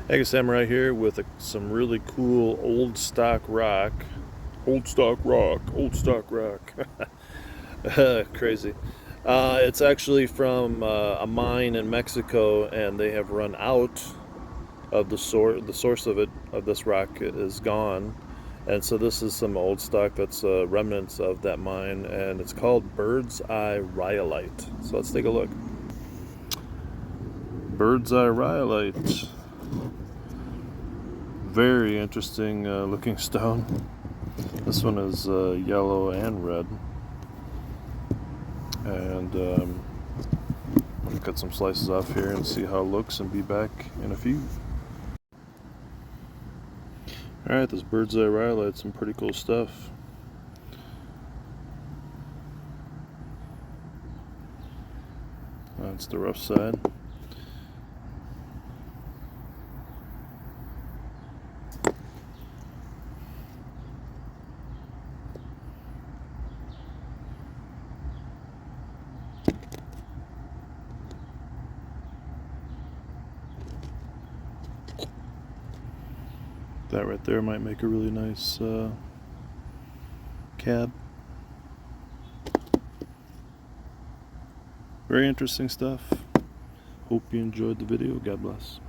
Hey, Samurai here with some really cool old stock rock. Old stock rock, old stock rock. Crazy. It's actually from a mine in Mexico, and they have run out of the source. The source of this rock is gone, and so this is some old stock that's remnants of that mine, and it's called Bird's Eye Rhyolite. So let's take a look. Bird's Eye Rhyolite. Very interesting looking stone. This one is yellow and red. And I'm gonna cut some slices off here and see how it looks and be back in a few. Alright, this Bird's Eye Rhyolite, some pretty cool stuff. That's the rough side. That right there might make a really nice cab. Very interesting stuff. Hope you enjoyed the video. God bless.